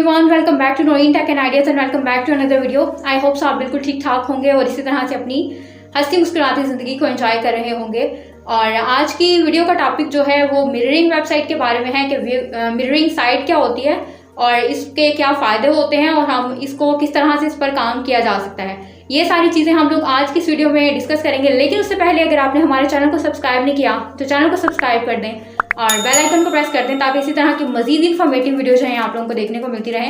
Everyone, welcome back to Noin tech and ideas and welcome back to another video. I hope so आप बिल्कुल ठीक ठाक होंगे और इसी तरह से अपनी हंसती मुस्कुराती ज़िंदगी को एंजॉय कर रहे होंगे। और आज की वीडियो का टॉपिक जो है वो मिररिंग वेबसाइट के बारे में है कि मिररिंग साइट क्या होती है और इसके क्या फ़ायदे होते हैं और हम इसको किस तरह से इस पर काम किया जा सकता है। ये सारी चीज़ें हम लोग आज की इस वीडियो में डिस्कस करेंगे। लेकिन उससे पहले अगर आपने हमारे चैनल को सब्सक्राइब नहीं किया तो चैनल को सब्सक्राइब कर दें और बेल आइकन को प्रेस कर दें ताकि इसी तरह की मजीद इन्फॉर्मेटिव वीडियो जो है आप लोगों को देखने को मिलती रहे।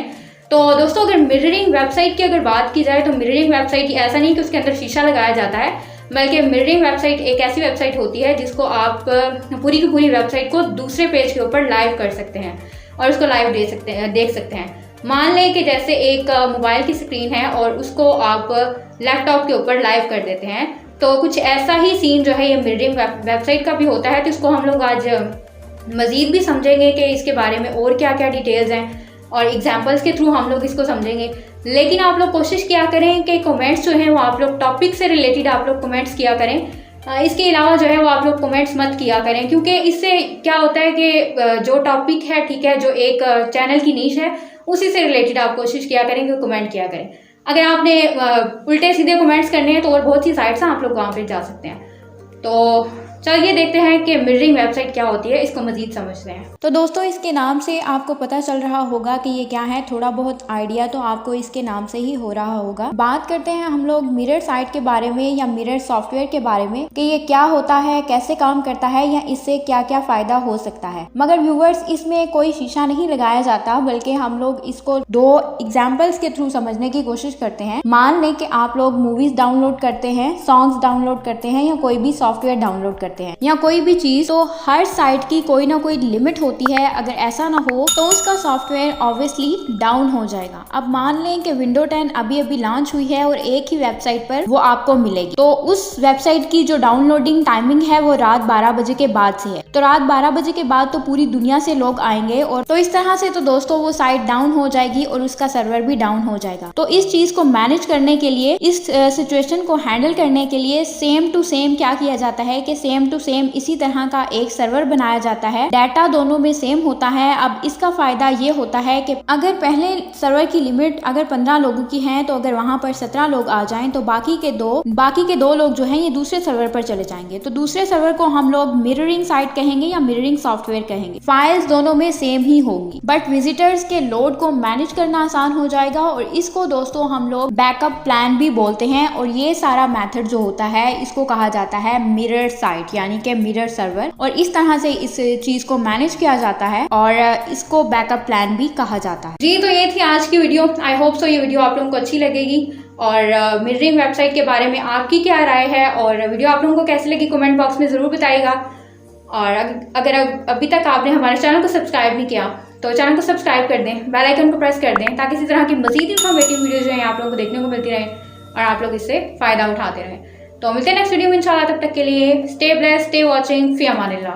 तो दोस्तों, अगर मिररिंग वेबसाइट की अगर बात की जाए तो मिररिंग वेबसाइट ऐसा नहीं कि उसके अंदर शीशा लगाया जाता है, बल्कि मिररिंग वेबसाइट एक ऐसी वेबसाइट होती है जिसको आप पूरी की पूरी वेबसाइट को दूसरे पेज के ऊपर लाइव कर सकते हैं और उसको लाइव देख सकते हैं। मान लें कि जैसे एक मोबाइल की स्क्रीन है और उसको आप लैपटॉप के ऊपर लाइव कर देते हैं, तो कुछ ऐसा ही सीन जो है ये मिररिंग वेबसाइट का भी होता है। तो इसको हम लोग आज मज़ीद भी समझेंगे कि इसके बारे में और क्या क्या डिटेल्स हैं और एग्जांपल्स के थ्रू हम लोग इसको समझेंगे। लेकिन आप लोग कोशिश किया करें कि कमेंट्स जो हैं वो आप लोग टॉपिक से रिलेटेड आप लोग कमेंट्स किया करें। इसके अलावा जो है वो आप लोग कमेंट्स मत किया करें, क्योंकि इससे क्या होता है कि जो टॉपिक है, ठीक है, जो एक चैनल की नीश है उसी से रिलेटेड आप कोशिश किया करें कि कमेंट किया करें। अगर आपने उल्टे सीधे कमेंट्स करने हैं तो और बहुत सी साइट्स हैं, आप लोग वहाँ पर जा सकते हैं। तो चलिए देखते हैं कि मिररिंग वेबसाइट क्या होती है, इसको मजीद समझते हैं। तो दोस्तों, इसके नाम से आपको पता चल रहा होगा कि ये क्या है। थोड़ा बहुत आइडिया तो आपको इसके नाम से ही हो रहा होगा। बात करते हैं हम लोग मिरर साइट के बारे में या मिरर सॉफ्टवेयर के बारे में कि ये क्या होता है, कैसे काम करता है या इससे क्या क्या फायदा हो सकता है। मगर व्यूवर्स, इसमें कोई शीशा नहीं लगाया जाता, बल्कि हम लोग इसको दो एग्जाम्पल्स के थ्रू समझने की कोशिश करते हैं। मान लें कि आप लोग मूवीज डाउनलोड करते हैं, सॉन्ग्स डाउनलोड करते हैं या कोई भी सॉफ्टवेयर डाउनलोड करते हैं या कोई भी चीज, तो हर साइट की कोई ना कोई लिमिट होती है। अगर ऐसा ना हो तो उसका सॉफ्टवेयर ऑब्वियसली डाउन हो जाएगा। अब मान लें कि विंडो 10 अभी अभी लॉन्च हुई है और एक ही वेबसाइट पर वो आपको मिलेगी, तो उस वेबसाइट की जो डाउनलोडिंग टाइमिंग है वो रात 12 बजे के बाद से है। तो रात 12 बजे के बाद तो पूरी दुनिया से लोग आएंगे और तो इस तरह से तो दोस्तों वो साइट डाउन हो जाएगी और उसका सर्वर भी डाउन हो जाएगा। तो इस चीज को मैनेज करने के लिए, इस सिचुएशन को हैंडल करने के लिए सेम टू सेम क्या किया जाता है कि सेम टू सेम इसी तरह का एक सर्वर बनाया जाता है। डाटा दोनों में सेम होता है। अब इसका फायदा ये होता है कि अगर पहले सर्वर की लिमिट अगर 15 लोगों की है, तो अगर वहां पर 17 लोग आ जाएं तो बाकी के दो लोग जो हैं ये दूसरे सर्वर पर चले जाएंगे। तो दूसरे सर्वर को हम लोग मिररिंग साइट कहेंगे या मिररिंग सॉफ्टवेयर कहेंगे। फाइल्स दोनों में सेम ही होंगी, बट विजिटर्स के लोड को मैनेज करना आसान हो जाएगा और इसको दोस्तों हम लोग बैकअप प्लान भी बोलते हैं। और ये सारा मेथड जो होता है इसको कहा जाता है मिरर साइट यानी कि मिरर सर्वर। और इस तरह से इस चीज को मैनेज किया जाता है और इसको बैकअप प्लान भी कहा जाता है। जी, तो ये थी आज की वीडियो। आई होप सो ये वीडियो आप लोगों को अच्छी लगेगी और मिररिंग वेबसाइट के बारे में आपकी क्या राय है और वीडियो आप लोगों को कैसी लगी कमेंट बॉक्स में ज़रूर बताइएगा। और अगर अभी तक आपने हमारे चैनल को सब्सक्राइब नहीं किया तो चैनल को सब्सक्राइब कर दें, बेल आइकन को प्रेस कर दें ताकि इसी तरह की मजीद इन्फॉर्मेटिव वीडियो जो है आप लोगों को देखने को मिलती रहे और आप लोग इससे फ़ायदा उठाते रहें। तो मिलते हैं नेक्स्ट वीडियो में इंशाल्लाह। तब तक के लिए स्टे ब्लेस्ड, स्टे वॉचिंग, फी अमानिल्लाह।